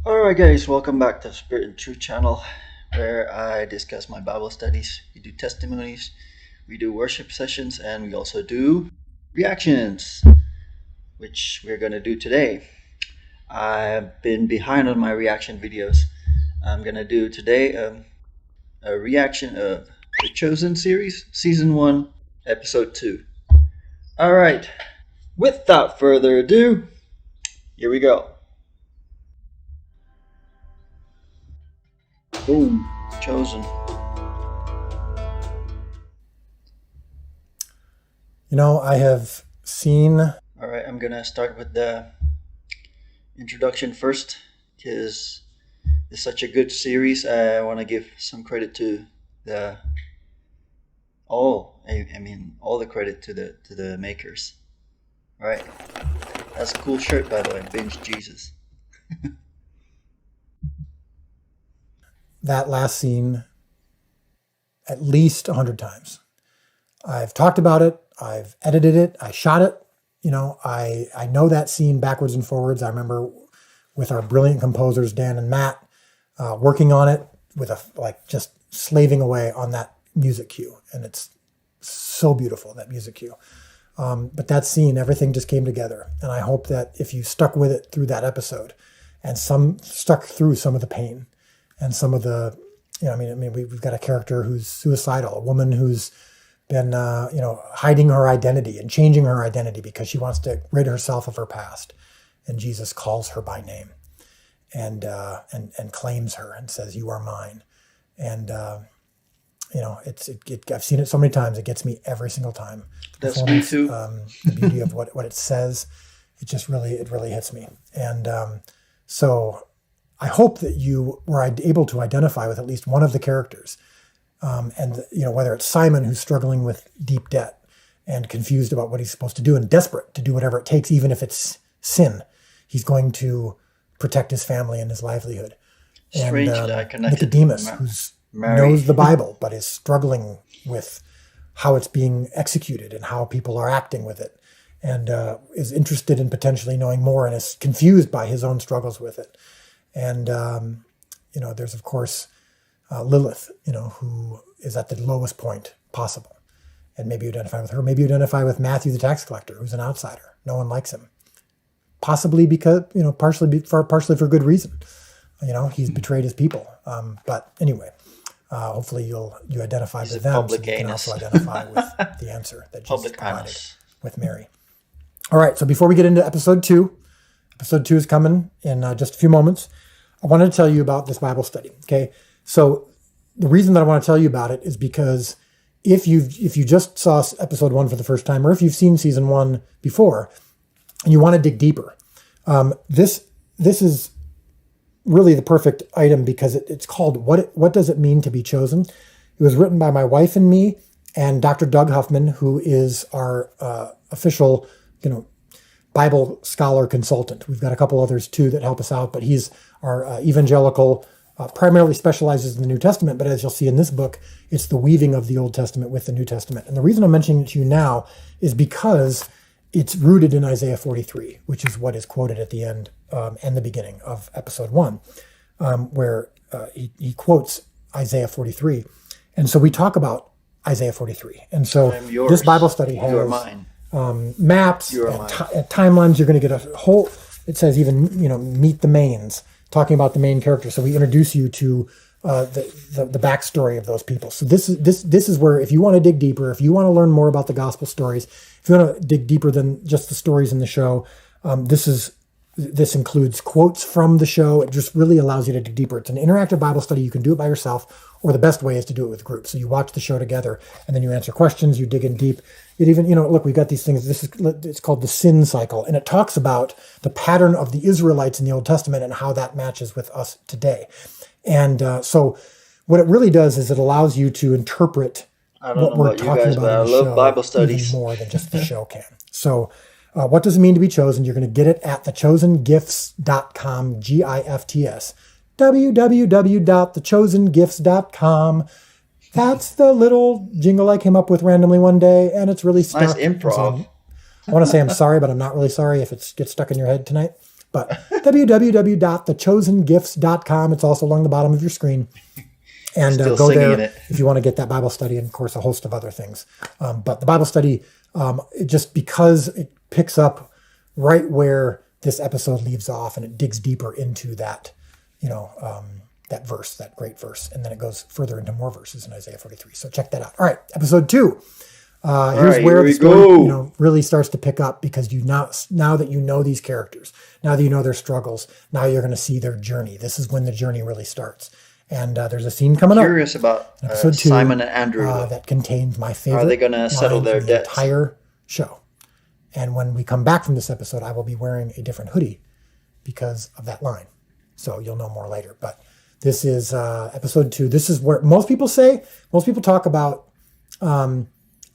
Alright guys, welcome back to Spirit and Truth channel where I discuss my Bible studies, we do testimonies, we do worship sessions, and we also do reactions, which we're going to do today. I've been behind on my reaction videos. I'm going to do today a reaction of The Chosen series, Season 1, Episode 2. Alright, without further ado, here we go. Boom, Chosen. You know, I have seen... Alright, I'm gonna start with the introduction first because it's such a good series. I want to give some credit to all the credit to the makers. Alright, that's a cool shirt, by the way, Binge Jesus. that last scene at least 100 times. I've talked about it. I've edited it. I shot it. You know, I know that scene backwards and forwards. I remember with our brilliant composers, Dan and Matt, working on it with just slaving away on that music cue. And it's so beautiful, that music cue. But that scene, everything just came together. And I hope that if you stuck with it through that episode and stuck through some of the pain, and some of the, we've got a character who's suicidal, a woman who's been, hiding her identity and changing her identity because she wants to rid herself of her past. And Jesus calls her by name and claims her and says, "You are mine." And, I've seen it so many times. It gets me every single time. That's me too. The beauty of what it says, it really hits me. And so I hope that you were able to identify with at least one of the characters. Whether it's Simon, who's struggling with deep debt and confused about what he's supposed to do and desperate to do whatever it takes, even if it's sin. He's going to protect his family and his livelihood. Strange and that I connected Nicodemus, who knows the Mary. Bible, but is struggling with how it's being executed and how people are acting with it, and is interested in potentially knowing more and is confused by his own struggles with it. And, there's, of course, Lilith, who is at the lowest point possible. And maybe you identify with her. Maybe you identify with Matthew, the tax collector, who's an outsider. No one likes him. Possibly because, partially for good reason. He's betrayed his people. But anyway, hopefully you identify with them. So you can also identify with the answer that Jesus provided with Mary. All right, so before we get into episode 2 is coming in just a few moments. I wanted to tell you about this Bible study, okay? So the reason that I want to tell you about it is because if you just saw episode 1 for the first time, or if you've seen season 1 before, and you want to dig deeper, this is really the perfect item because it's called What Does It Mean to Be Chosen? It was written by my wife and me and Dr. Doug Huffman, who is our official, Bible scholar consultant. We've got a couple others too that help us out, but he's our evangelical, primarily specializes in the New Testament. But as you'll see in this book, it's the weaving of the Old Testament with the New Testament. And the reason I'm mentioning it to you now is because it's rooted in Isaiah 43, which is what is quoted at the end and the beginning of episode 1, where he quotes Isaiah 43. And so we talk about Isaiah 43. And so this Bible study has maps and timelines. You're going to get a whole, it says even, meet the mains, talking about the main character. So we introduce you to the backstory of those people. So this is where, if you want to dig deeper, if you want to learn more about the gospel stories, if you want to dig deeper than just the stories in the show, this includes quotes from the show. It just really allows you to dig deeper. It's an interactive Bible study. You can do it by yourself, or the best way is to do it with groups. So you watch the show together, and then you answer questions, you dig in deep. It even, look, we've got these things. It's called the sin cycle, and it talks about the pattern of the Israelites in the Old Testament and how that matches with us today. And so what it really does is it allows you to interpret what we're talking about in the show Bible studies even more than just the show can. So what does it mean to be chosen? You're going to get it at thechosengifts.com, GIFTS, www.thechosengifts.com. That's the little jingle I came up with randomly one day, and it's really stuck. Nice improv. So I want to say I'm sorry, but I'm not really sorry if it gets stuck in your head tonight. But www.thechosengifts.com. It's also along the bottom of your screen. And go there if you want to get that Bible study and, of course, a host of other things. But the Bible study, just because it picks up right where this episode leaves off and it digs deeper into that, that verse, that great verse. And then it goes further into more verses in Isaiah 43. So check that out. All right, episode 2. Here's where the story really starts to pick up, because now that you know these characters, now that you know their struggles, now you're going to see their journey. This is when the journey really starts. And there's a scene coming Curious about episode 2, Simon and Andrew. That contains my favorite. Are they going to settle their debts? Entire show. And when we come back from this episode, I will be wearing a different hoodie because of that line. So you'll know more later. But this is episode 2. This is where most people talk about how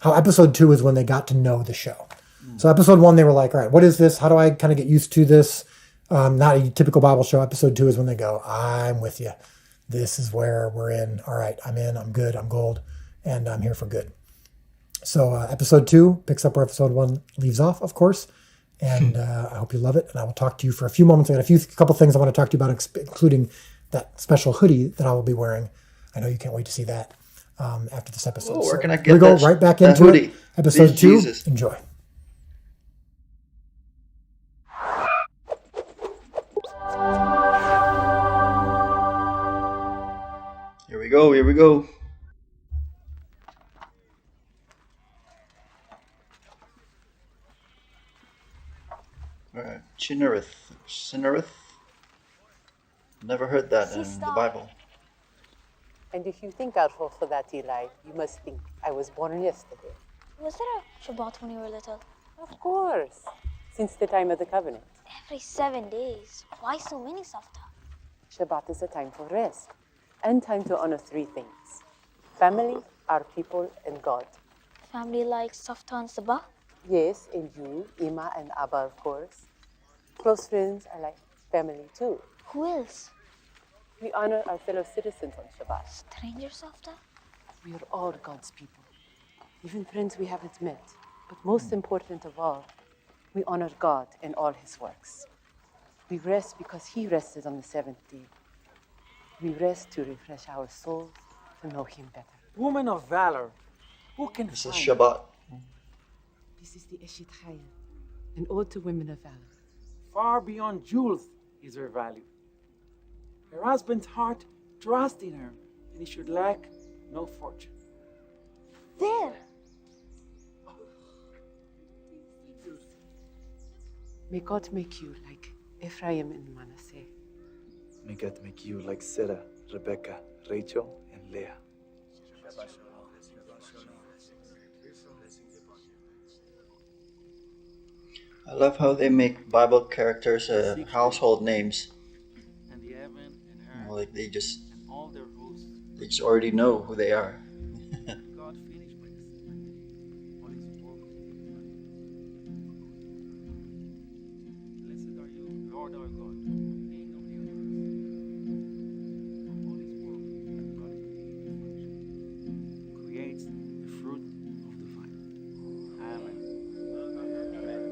episode 2 is when they got to know the show. So episode 1, they were like, all right, what is this? How do I kind of get used to this? Not a typical Bible show. Episode 2 is when they go, I'm with you. This is where we're in. All right, I'm in, I'm good, I'm gold, and I'm here for good. So episode 2 picks up where episode 1 leaves off, of course. And I hope you love it. And I will talk to you for a few moments. I got a couple things I want to talk to you about, including that special hoodie that I will be wearing. I know you can't wait to see that after this episode. Where can I get here we go, right back into hoodie? It. Episode 2. Jesus. Enjoy. Here we go. Chinnereth. Never heard that in the Bible. And if you think I'll fall for that, Eli, you must think I was born yesterday. Was there a Shabbat when you were little? Of course. Since the time of the covenant. Every 7 days. Why so many, Safta? Shabbat is a time for rest. And time to honor 3 things. Family, our people, and God. Family like Safta and Sabah? Yes, and you, Ima and Abba, of course. Close friends are like family too. Who else? We honor our fellow citizens on Shabbat. Strangers, Safta? We are all God's people. Even friends we haven't met. But most important of all, we honor God in all his works. We rest because he rested on the 7th day. We rest to refresh our souls, to know him better. Woman of valor, who can This is find Shabbat. This is the Eshit Chaya, an ode to women of valor. far beyond jewels is her value. Her husband's heart trusts in her, and he should lack no fortune. There! May God make you like Ephraim and Manasseh. May God make you like Sarah, Rebecca, Rachel, and Leah. I love how they make Bible characters household names. And the heaven and earth Like they just and all their hosts, already know who they are. God finished by the 7th day all his work of divine. Blessed are you, Lord our God, King of the universe. For all his work that God creates the fruit of the vine. Amen. Amen.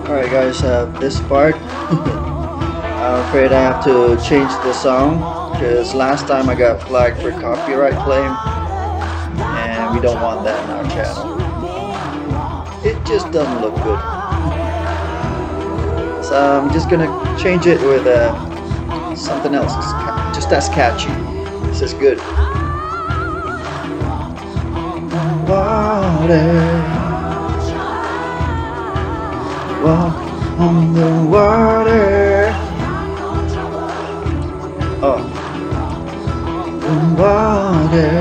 Alright guys, this part, I'm afraid I have to change the song because last time I got flagged for copyright claim and we don't want that in our channel. It just doesn't look good. So I'm just gonna change it with something else, just as catchy. This is good. Walk on the water. Oh, the water.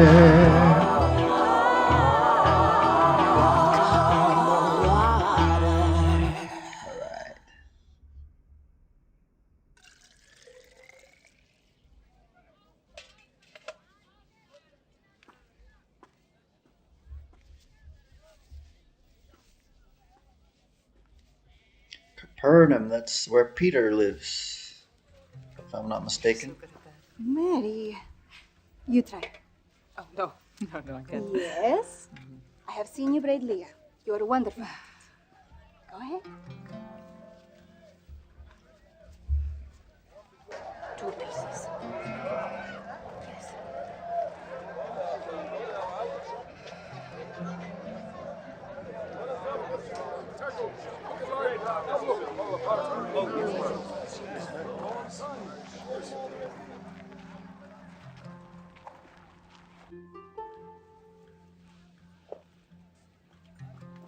Alright. Capernaum, that's where Peter lives, if I'm not mistaken. Mary, you try. Oh, no. No, I can't. Yes, I have seen you braid Leah. You're wonderful. Go ahead. 2 pieces. Yes.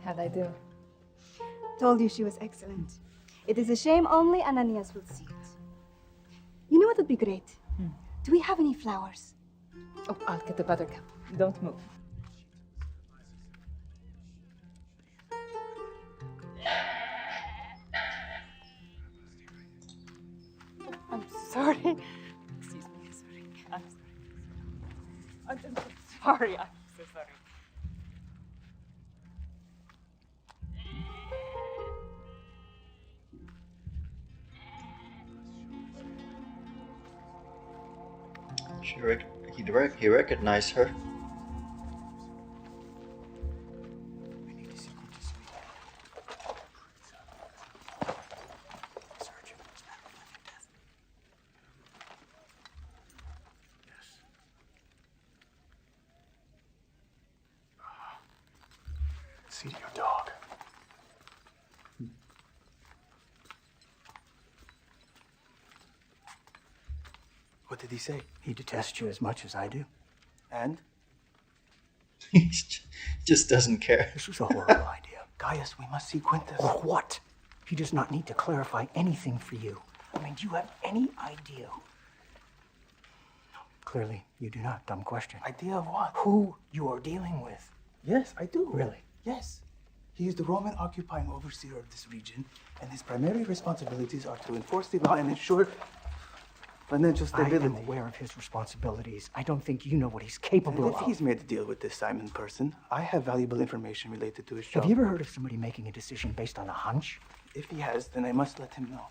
How'd I do? Told you she was excellent. It is a shame only Ananias will see it. You know what would be great? Do we have any flowers? Oh, I'll get the buttercup. Don't move. I'm sorry. Excuse me, sorry. I'm sorry. I'm so sorry. He recognized her. See to your dog. What did he say? He detests you as much as I do. And? He just doesn't care. This was a horrible idea. Gaius, we must see Quintus. For what? He does not need to clarify anything for you. I mean, do you have any idea? Clearly, you do not. Dumb question. Idea of what? Who you are dealing with. Yes, I do. Really? Yes. He is the Roman occupying overseer of this region, and his primary responsibilities are to enforce the law and ensure financial I stability. am aware of his responsibilities. I don't think you know what he's capable If of. he's made a deal with this Simon person, I have valuable information related to his job. Have you ever heard of somebody making a decision based on a hunch? If he has, then I must let him know.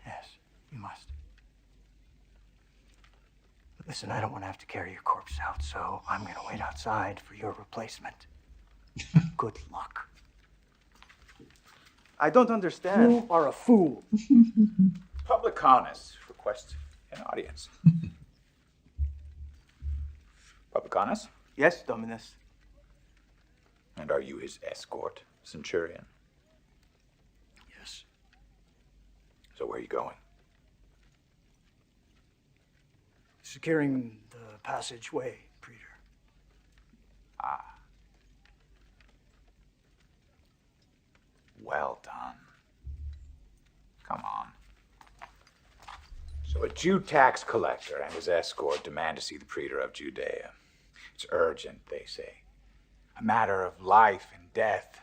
Yes, you must. But listen, I don't want to have to carry your corpse out, so I'm going to wait outside for your replacement. Good luck. I don't understand. You are a fool. Publicanus requests an audience. Publicanus? Yes, Dominus. And are you his escort, Centurion? Yes. So where are you going? Securing the passageway, Praetor. Ah. Well done. Come on. So a Jew tax collector and his escort demand to see the praetor of Judea. It's urgent, they say. A matter of life and death.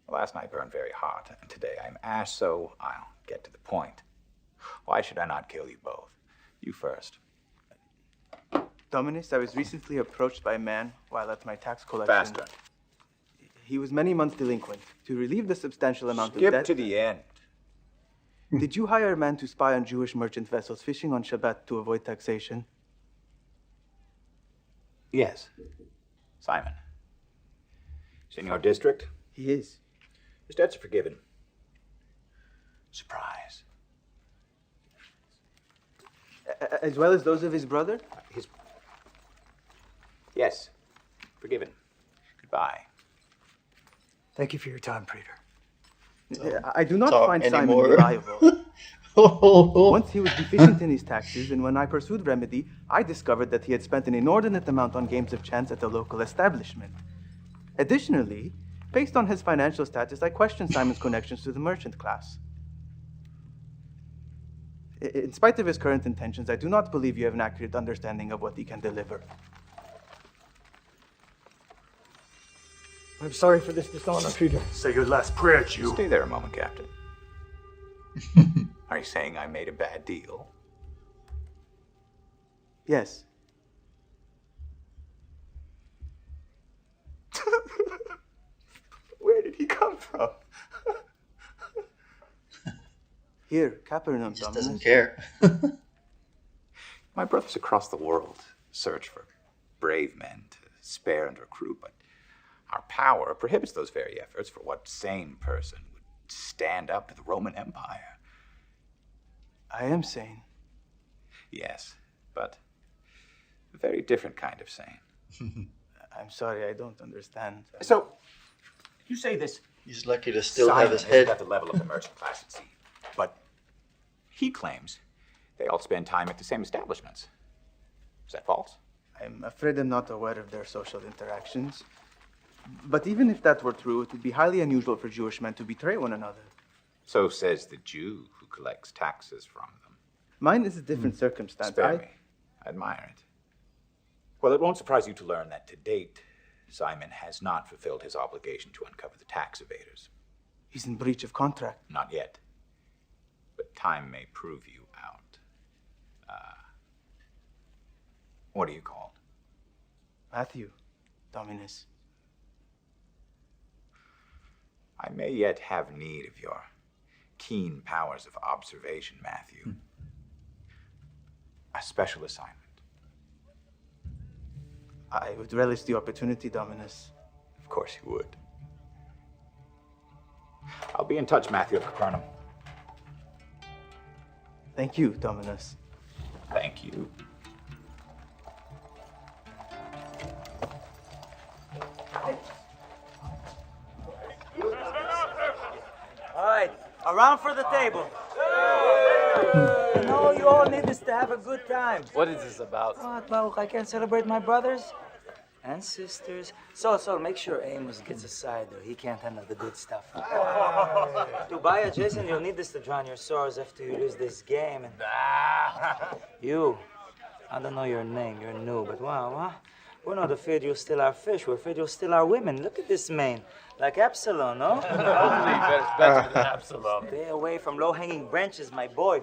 Last night burned very hot, and today I'm asked, so I'll get to the point. Why should I not kill you both? You first. Dominus, I was recently approached by a man while at my tax collection. Faster. He was many months delinquent. To relieve the substantial amount of Skip debt... to the end. Did you hire a man to spy on Jewish merchant vessels fishing on Shabbat to avoid taxation? Yes. Simon. He's in your district? He is. His debts are forgiven. Surprise. As well as those of his brother? Yes. Forgiven. Goodbye. Thank you for your time, Praetor. I do not Talk find Simon anymore. reliable. Once he was deficient in his taxes, and when I pursued remedy, I discovered that he had spent an inordinate amount on games of chance at a local establishment. Additionally, based on his financial status, I questioned Simon's connections to the merchant class. In spite of his current intentions, I do not believe you have an accurate understanding of what he can deliver. I'm sorry for this dishonor, Praetor. Say your last prayer, Jew. Stay there a moment, Captain. Are you saying I made a bad deal? Yes. Where did he come from? Here, Capernaum, He just Dominus. doesn't care. My brothers across the world search for brave men to spare and recruit, but our power prohibits those very efforts. For what sane person would stand up to the Roman Empire? I am sane. Yes, but a very different kind of sane. I'm sorry, I don't understand. So, you say this He's lucky to still have his Simon isn't head. at the level of the merchant class at sea, but he claims they all spend time at the same establishments. Is that false? I'm afraid I'm not aware of their social interactions. But even if that were true, it would be highly unusual for Jewish men to betray one another. So says the Jew who collects taxes from them. Mine is a different circumstance. Spare me. I admire it. Well, it won't surprise you to learn that to date, Simon has not fulfilled his obligation to uncover the tax evaders. He's in breach of contract. Not yet. But time may prove you out. What are you called? Matthew, Dominus. I may yet have need of your keen powers of observation, Matthew. A special assignment. I would relish the opportunity, Dominus. Of course you would. I'll be in touch, Matthew of Capernaum. Thank you, Dominus. Thank you. All right, around for the table. I know you all need this to have a good time. What is this about? Oh, well, I can celebrate my brothers and sisters. So make sure Amos gets aside, though. He can't handle the good stuff. Tobiah, Jason, you'll need this to drown your sorrows after you lose this game. And you, I don't know your name, you're new, but wow, huh? We're not afraid you'll steal our fish. We're afraid you'll steal our women. Look at this man. Like Absalom, no? Hopefully better than Absalom. Stay away from low-hanging branches, my boy.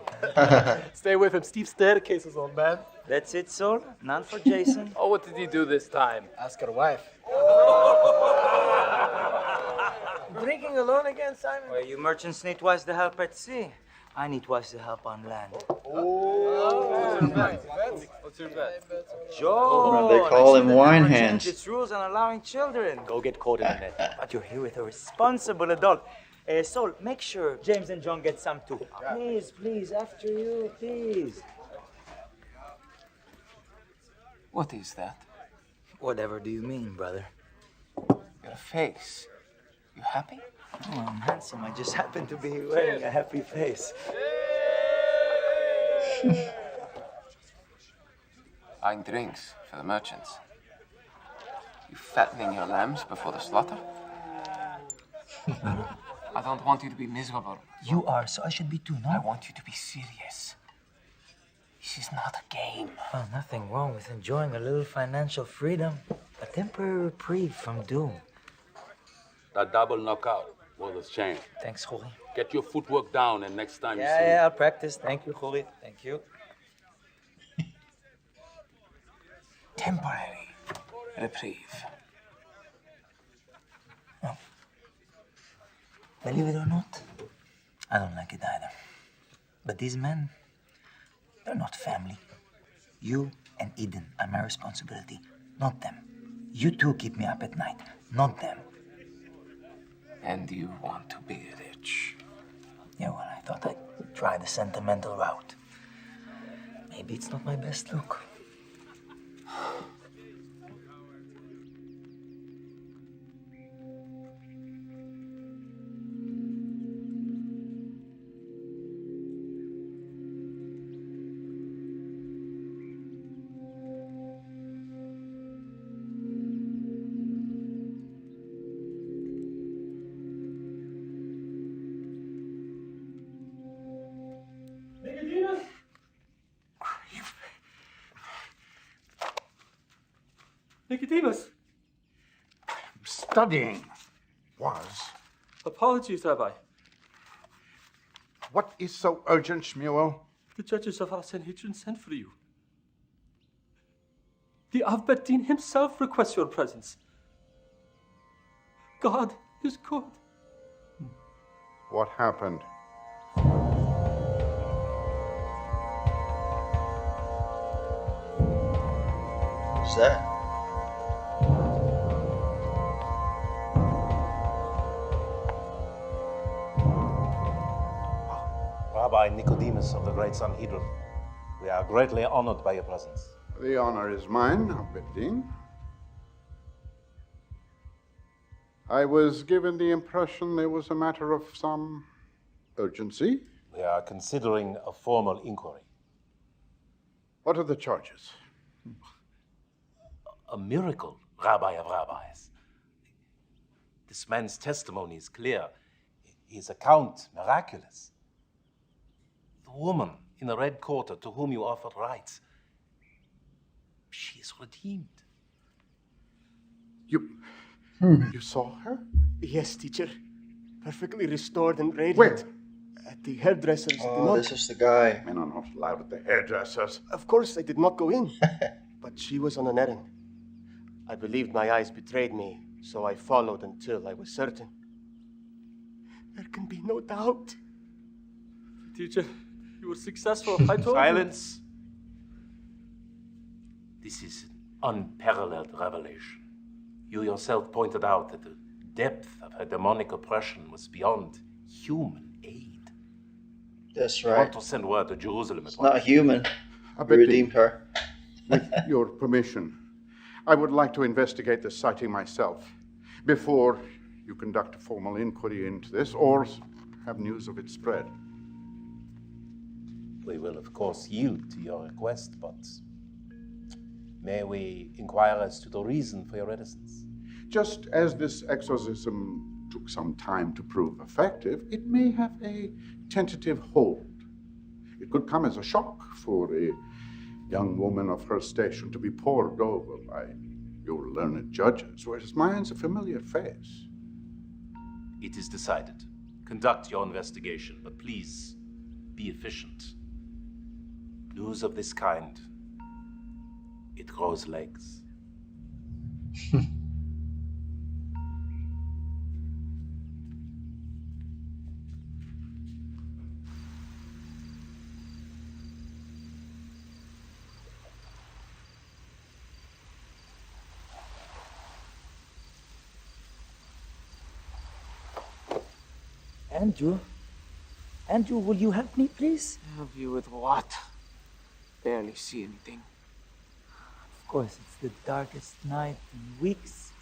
Stay away from steep staircases, old man. That's it, Sol? None for Jason? Oh, what did he do this time? Ask her wife. Drinking alone again, Simon? Well, you merchants need twice the help at sea. I need twice the help on land. What's your bet? Joe! They call him wine hands. Its rules on allowing children. Go get caught in the net. But you're here with a responsible adult. Sol, make sure James and John get some too. Please, after you, please. What is that? Whatever do you mean, brother? Your face. You happy? Oh, I'm handsome. I just happen to be wearing a happy face. Buying drinks for the merchants. You fattening your lambs before the slaughter? I don't want you to be miserable. You are, so I should be too, no? I want you to be serious. This is not a game. Well, nothing wrong with enjoying a little financial freedom. A temporary reprieve from doom. That double knockout was a shame. Thanks, Jorge. Get your footwork down, and next time you see Yeah, I'll practice. Thank you, Jorge. Thank you. Temporary reprieve. Oh. Believe it or not, I don't like it either. But these men, they're not family. You and Eden are my responsibility, not them. You two keep me up at night, not them. And you want to be rich. Yeah, well, I thought I'd try the sentimental route. Maybe it's not my best look. Nicodemus! Studying was. Apologies, Rabbi. What is so urgent, Shmuel? The judges of our Sanhedrin sent for you. The Av Bet Din himself requests your presence. God He's good. What happened? Who's that? Rabbi Nicodemus of the Great Sanhedrin, we are greatly honored by your presence. The honor is mine, Abedin. I was given the impression there was a matter of some urgency. We are considering a formal inquiry. What are the charges? A miracle, Rabbi of Rabbis. This man's testimony is clear, his account miraculous. The woman in the red quarter to whom you offered rights, she is redeemed. You saw her? Yes, teacher. Perfectly restored and radiant. Where? At the hairdresser's. Oh, this is the guy. Men are not allowed at the hairdressers. Of course, I did not go in. But she was on an errand. I believed my eyes betrayed me, so I followed until I was certain. There can be no doubt. Teacher, you were successful. I told Silence. This is an unparalleled revelation. You yourself pointed out that the depth of her demonic oppression was beyond human aid. That's I right. want to send word to Jerusalem at It's once. not human. I We redeemed her. With your permission, I would like to investigate the sighting myself before you conduct a formal inquiry into this or have news of its spread. We will, of course, yield to your request, but may we inquire as to the reason for your reticence? Just as this exorcism took some time to prove effective, it may have a tentative hold. It could come as a shock for a young woman of her station to be pored over by your learned judges, whereas mine's a familiar face. It is decided. Conduct your investigation, but please be efficient. News of this kind, it grows legs. Andrew, will you help me, please? Help you with what? Barely see anything. Of course, it's the darkest night in weeks.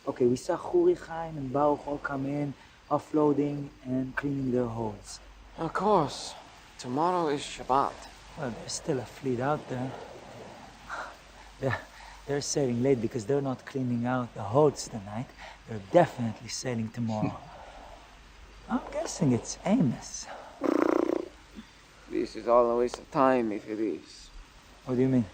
Okay, we saw Churi Chaim and Baruch all come in, offloading and cleaning their holes. Of course. Tomorrow is Shabbat. Well, there's still a fleet out there. They're sailing late because they're not cleaning out the holds tonight. They're definitely sailing tomorrow. I'm guessing it's Amos. This is all a waste of time if it is. What do you mean?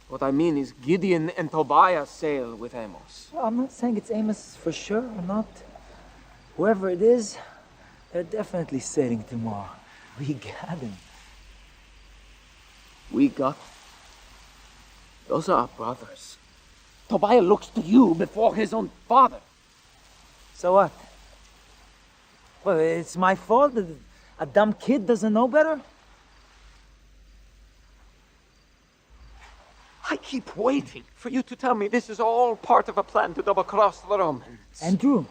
What I mean is Gideon and Tobiah sail with Amos. Well, I'm not saying it's Amos for sure or not. Whoever it is, they're definitely sailing tomorrow. We got him. We got him. Those are our brothers. Tobiah looks to you before his own father. So what? Well, it's my fault that a dumb kid doesn't know better? I keep waiting for you to tell me this is all part of a plan to double-cross the Romans. Andrew,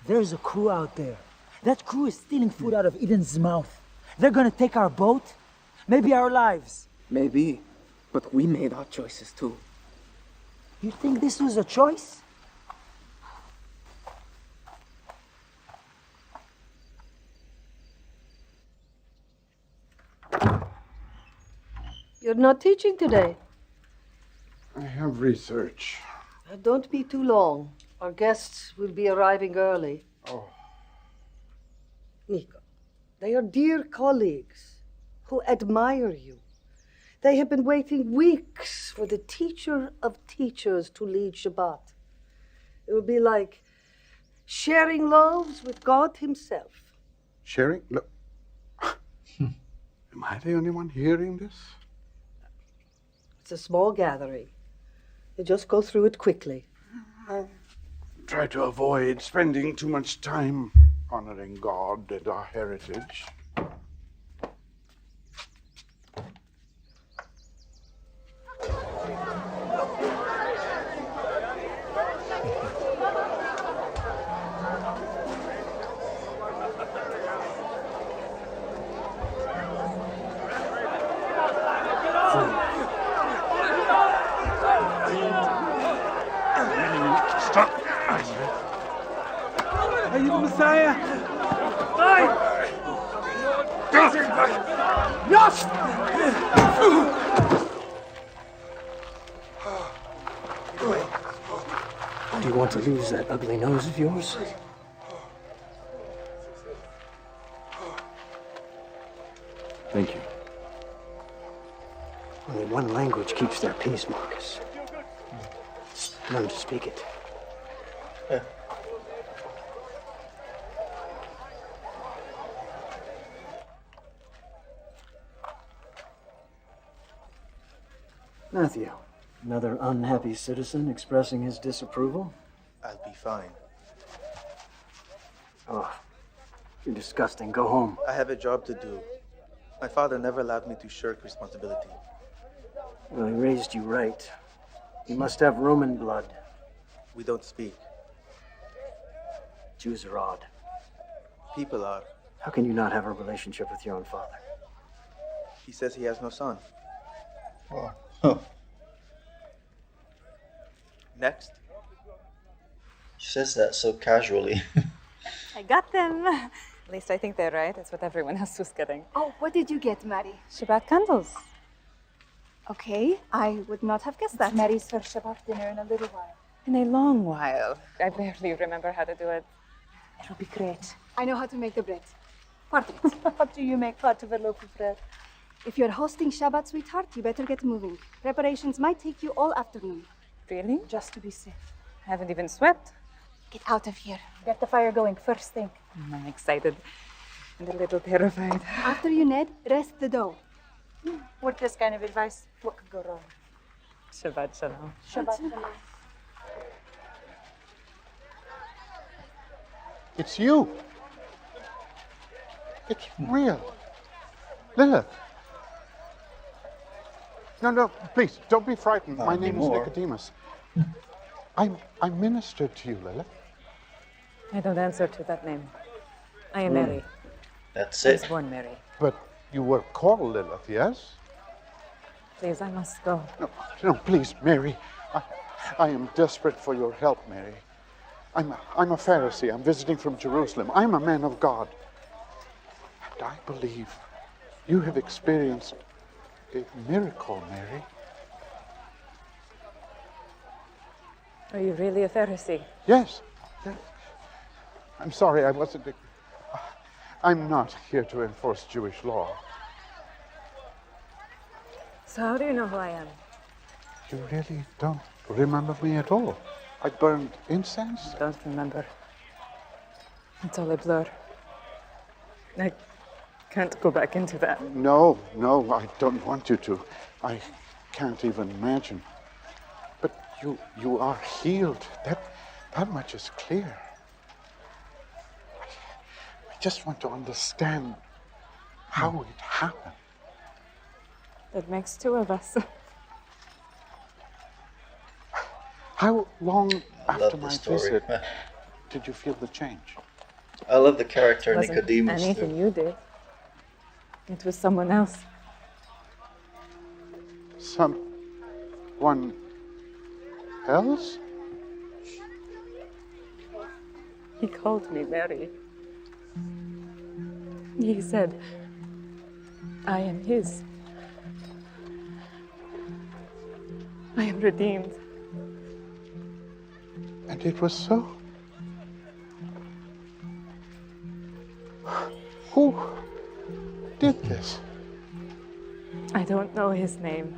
there's a crew out there. That crew is stealing food out of Eden's mouth. They're gonna take our boat, maybe our lives. Maybe, but we made our choices too. You think this was a choice? You're not teaching today. I have research. Don't be too long. Our guests will be arriving early. Oh. Nico, they are dear colleagues who admire you. They have been waiting weeks for the teacher of teachers to lead Shabbat. It will be like sharing loaves with God himself. Sharing? Look. Am I the only one hearing this? It's a small gathering. You just go through it quickly. try to avoid spending too much time honoring God and our heritage. Stop! Are you the Messiah? Do you want to lose that ugly nose of yours? Thank you. Only one language keeps their peace, Marcus. Learn to speak it. Matthew, another unhappy citizen expressing his disapproval? I'll be fine. Oh, you're disgusting. Go home. I have a job to do. My father never allowed me to shirk responsibility. Well, he raised you right. You must have Roman blood. We don't speak. Jews are odd. People are. How can you not have a relationship with your own father? He says he has no son. Oh. Next. She says that so casually. I got them. At least I think they're right. It's what everyone else was getting. Oh, what did you get, Mary? Shabbat candles. Okay, I would not have guessed that. Mary's first Shabbat dinner in a little while. In a long while. I barely remember how to do it. It'll be great. I know how to make the bread. Part of it. How do you make part of a loaf of bread? If you're hosting Shabbat, sweetheart, you better get moving. Preparations might take you all afternoon. Really? Just to be safe. I haven't even swept. Get out of here. Get the fire going first thing. I'm excited and a little terrified. After you, Ned, rest the dough. With this kind of advice, what could go wrong? Shabbat shalom. Shabbat shalom. It's you. It's real. Lilith. No, please, don't be frightened. Not My name anymore. is Nicodemus. I ministered to you, Lilith. I don't answer to that name. I am Mary. That's I was it. born Mary. But you were called Lilith, yes? Please, I must go. No, please, Mary. I am desperate for your help, Mary. I'm a Pharisee. I'm visiting from Jerusalem. I'm a man of God. And I believe you have experienced a miracle, Mary. Are you really a Pharisee? Yes. I'm sorry, I wasn't. I'm not here to enforce Jewish law. So how do you know who I am? You really don't remember me at all. I burned incense. I don't remember. It's all a blur. I can't go back into that. No, I don't want you to. I can't even imagine. But you are healed. That much is clear. I just want to understand how it happened. That makes two of us. How long I love after this my story. visit did you feel the change? I love the character It wasn't Nicodemus. anything too. you did. It was someone else. Someone else? He called me Mary. He said, I am his. I am redeemed. And it was so? Who did this? I don't know his name.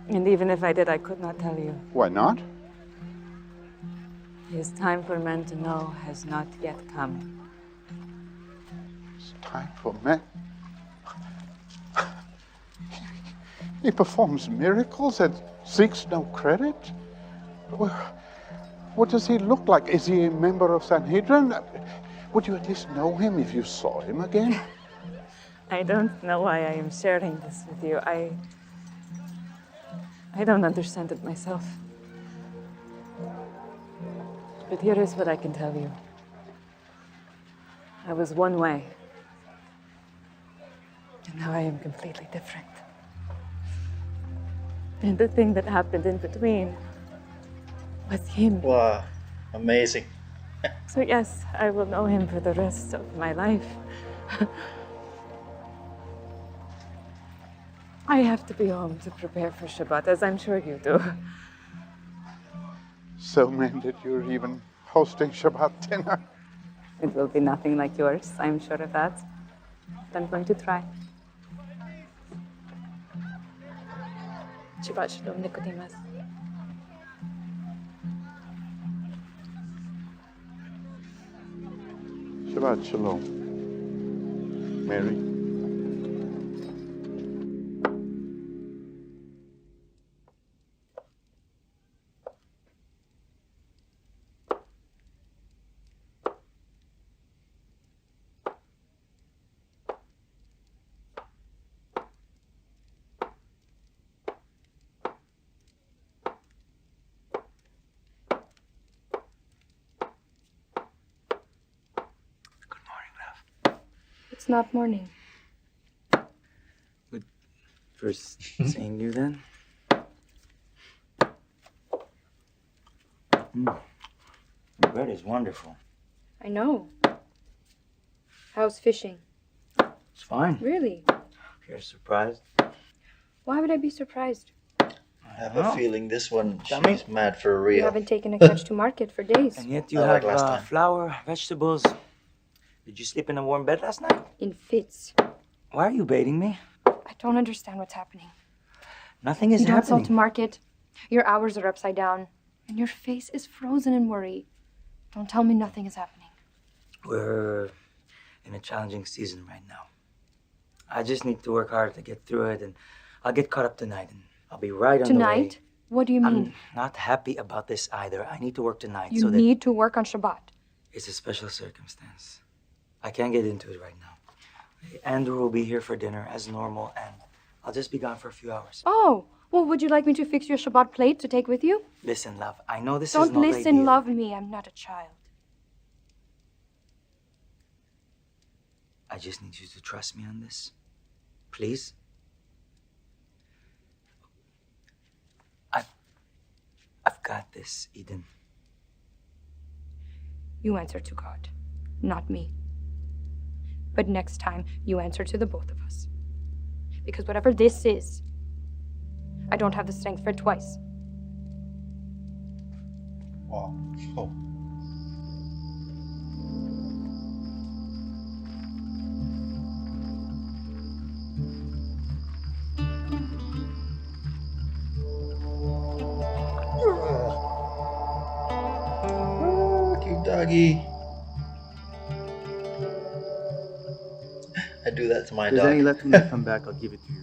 And even if I did, I could not tell you. Why not? His time for men to know has not yet come. It's time for men. He performs miracles and seeks no credit? What does he look like? Is he a member of Sanhedrin? Would you at least know him if you saw him again? I don't know why I am sharing this with you. I don't understand it myself. But here is what I can tell you. I was one way. And now I am completely different. And the thing that happened in between was him. Wow, amazing. So yes, I will know him for the rest of my life. I have to be home to prepare for Shabbat, as I'm sure you do. So, Mended, you're even hosting Shabbat dinner? It will be nothing like yours, I'm sure of that. But I'm going to try. Shabbat Shalom, Nicodemus. Shabbat Shalom. Mary? It's not morning. Good. First seeing you then. The bread is wonderful. I know. How's fishing? It's fine. Really? You're surprised? Why would I be surprised? I have a feeling this one, she's mad for real. You haven't taken a catch to market for days. And yet you Not like have last time. flour, vegetables. Did you sleep in a warm bed last night? In fits. Why are you baiting me? I don't understand what's happening. Nothing is You don't sell happening. to market. Your hours are upside down. And your face is frozen in worry. Don't tell me nothing is happening. We're in a challenging season right now. I just need to work hard to get through it, and I'll get caught up tonight, and I'll be right on the way. Tonight? What do you mean? I'm not happy about this either. I need to work tonight You so that need to work on Shabbat. it's a special circumstance. I can't get into it right now. Andrew will be here for dinner as normal, and I'll just be gone for a few hours. Oh, well, would you like me to fix your Shabbat plate to take with you? Listen, love, I know this is Don't not listen, ideal. love me. I'm not a child. I just need you to trust me on this. Please? I've got this, Eden. You answer to God, not me. But next time, you answer to the both of us. Because whatever this is, I don't have the strength for it twice. Wow. Oh. Cute doggy. I do that to my If there's dog. any left when I come back, I'll give it to you.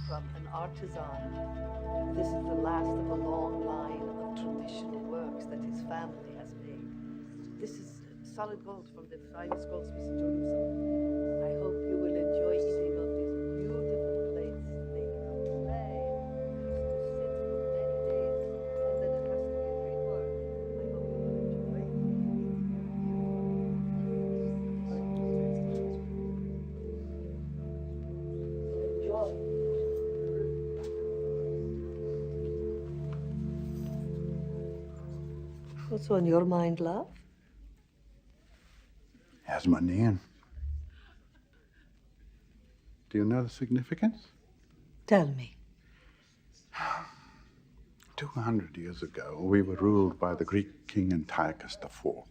From an artisan, this is the last of a long line of traditional works that his family has made. This is solid gold from the finest goldsmiths in Jerusalem. I hope you will enjoy eating of these beautiful plates made of clay. Used to sit for many days, and then it has to be reworked. I hope you will enjoy eating. Enjoy. What's on your mind, love? Hasmonean. Do you know the significance? Tell me. 200 years ago, we were ruled by the Greek king Antiochus IV.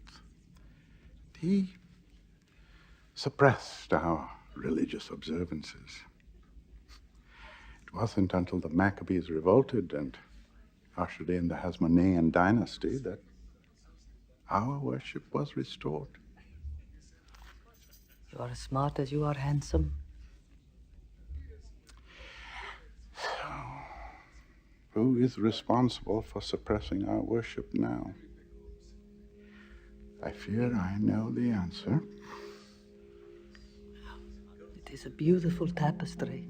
He suppressed our religious observances. It wasn't until the Maccabees revolted and ushered in the Hasmonean dynasty that our worship was restored. You are as smart as you are handsome. Who is responsible for suppressing our worship now? I fear I know the answer. It is a beautiful tapestry.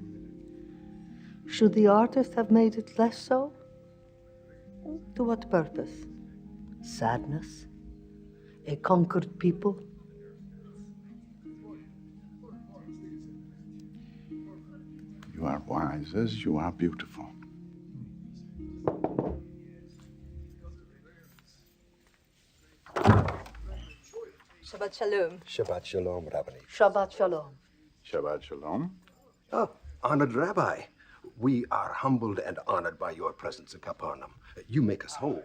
Should the artist have made it less so? To what purpose? Sadness? A conquered people? You are wise as you are beautiful. Shabbat Shalom. Shabbat Shalom, Rabbi. Shabbat Shalom. Shabbat Shalom. Oh, honored Rabbi. We are humbled and honored by your presence in Capernaum. You make us whole.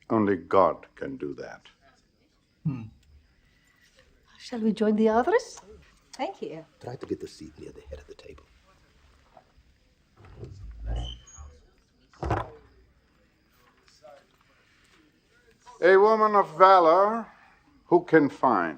Only God can do that. Shall we join the others? Thank you. Try to get the seat near the head of the table. A woman of valor, who can find?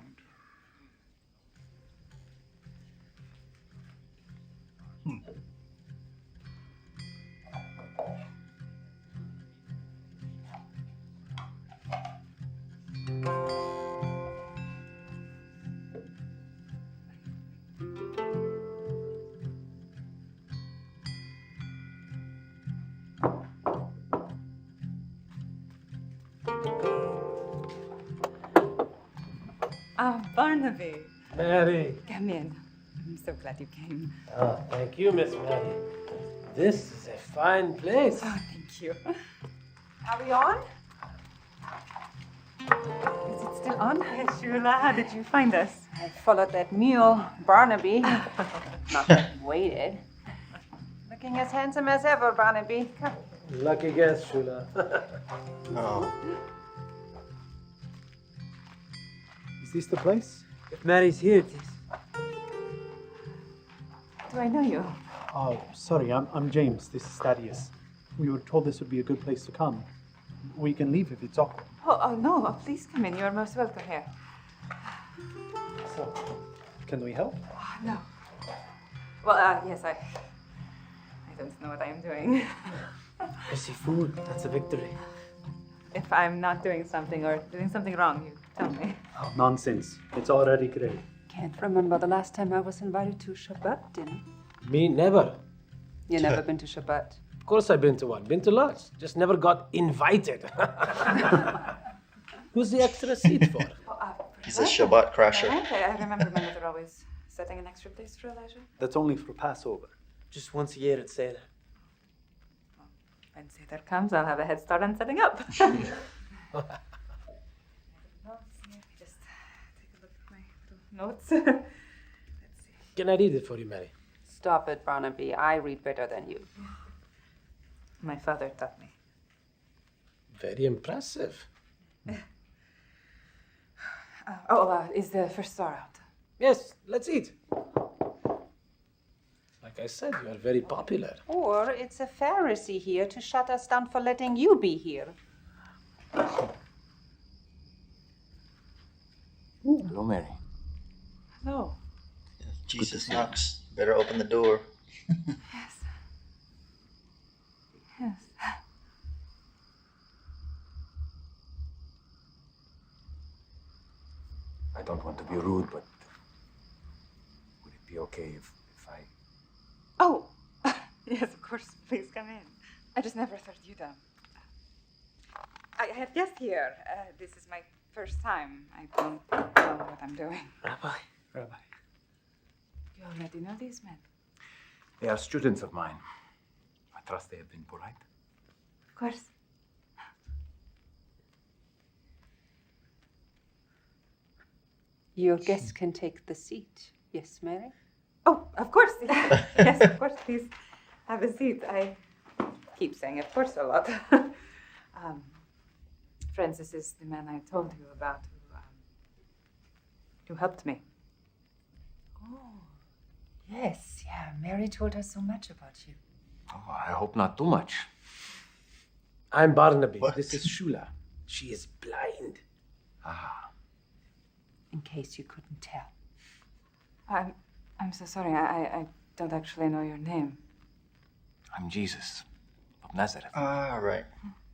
Barnaby. Mary. Come in. I'm so glad you came. Oh, thank you, Miss Mary. This is a fine place. Oh, thank you. Are we on? Is it still on? Shula, how did you find us? I followed that mule, Barnaby. Not that he waited. Looking as handsome as ever, Barnaby. Come. Lucky guess, Shula. No. Is this the place? If Mary's here, it is. Do I know you? Oh, sorry, I'm James. This is Thaddeus. We were told this would be a good place to come. We can leave if it's awkward. Oh, no. Please come in. You're most welcome here. So, can we help? Oh, no. Well, yes, I don't know what I am doing. I see food. That's a victory. If I'm not doing something or doing something wrong, you tell me. Oh, nonsense. It's already great. Can't remember the last time I was invited to Shabbat dinner. Me, never. You never been to Shabbat? Of course I've been to one. Been to lots. Just never got invited. Who's the extra seat for? He's a Shabbat crasher. I remember my mother always setting an extra place for Elijah. That's only for Passover. Just once a year at Seder. When Seder comes, I'll have a head start on setting up. Just take a look at my notes. Can I read it for you, Mary? Stop it, Barnaby. I read better than you. My father taught me. Very impressive. Is the first star out? Yes, let's eat. Like I said, you are very popular. Or it's a Pharisee here to shut us down for letting you be here. Hello, Mary. Hello. If Jesus knocks, better open the door. Yes. Yes. I don't want to be rude, but would it be okay if I... Oh, yes, of course. Please come in. I just never thought you down. I have guests here. This is my first time. I don't know what I'm doing. Rabbi. You already know these men? They are students of mine. I trust they have been polite. Of course. Your guests can take the seat. Yes, Mary? Oh, of course. Yes, of course. Please have a seat. I keep saying of course a lot. Francis is the man I told you about who helped me. Oh, yes, yeah. Mary told us so much about you. Oh, I hope not too much. I'm Barnaby. This is Shula. She is blind. Ah. In case you couldn't tell. I'm so sorry. I don't actually know your name. I'm Jesus of Nazareth. Ah, right.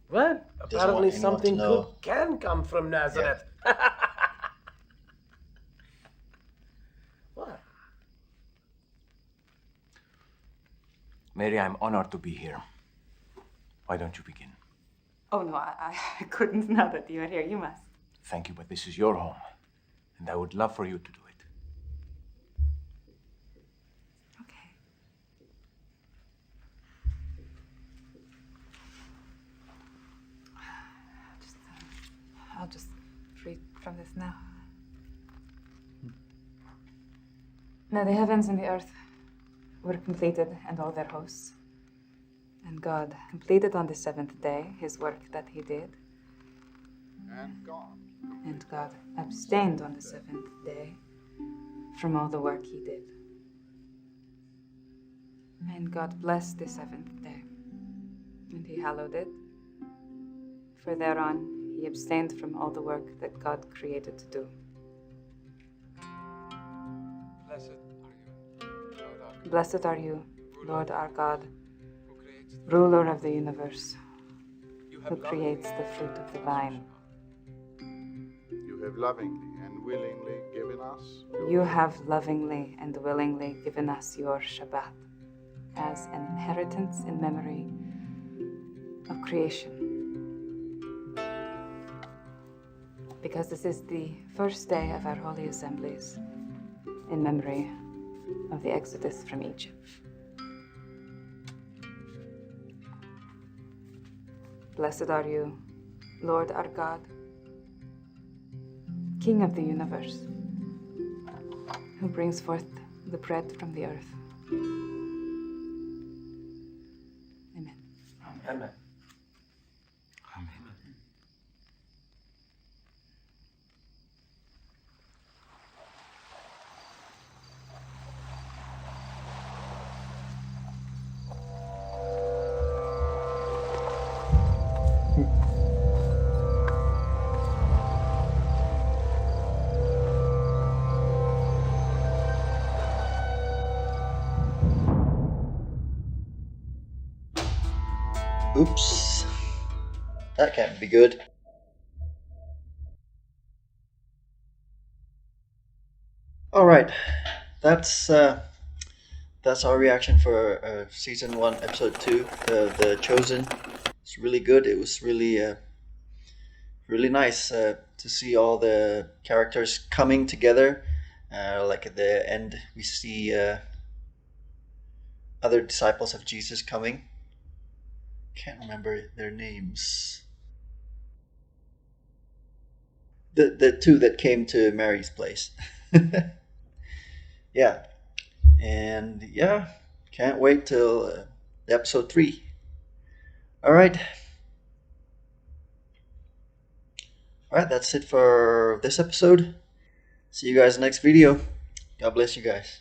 Well, Doesn't want apparently anyone something to good know. can come from Nazareth. What? Mary, I'm honored to be here. Why don't you begin? Oh, no, I couldn't now that you are here. You must. Thank you, but this is your home, and I would love for you to do it. Okay. I'll just read from this now. Now the heavens and the earth were completed, and all their hosts. And God completed on the seventh day his work that he did. And God abstained on the seventh day from all the work he did. And God blessed the seventh day, and he hallowed it, for thereon he abstained from all the work that God created to do. Blessed are you, Lord our God, ruler of the universe, who creates the fruit of the vine. You have lovingly and willingly given us. You have lovingly and willingly given us your Shabbat as an inheritance in memory of creation. Because this is the first day of our holy assemblies in memory of the Exodus from Egypt. Blessed are you, Lord our God, King of the universe, who brings forth the bread from the earth. Amen. Amen. Oops. That can't be good. All right, that's our reaction for season 1, episode 2, the Chosen. It's really good. It was really really nice to see all the characters coming together. Like at the end, we see other disciples of Jesus coming. Can't remember their names. The two that came to Mary's place. Yeah, and yeah, can't wait till episode 3. All right, that's it for this episode. See you guys next video. God bless you guys.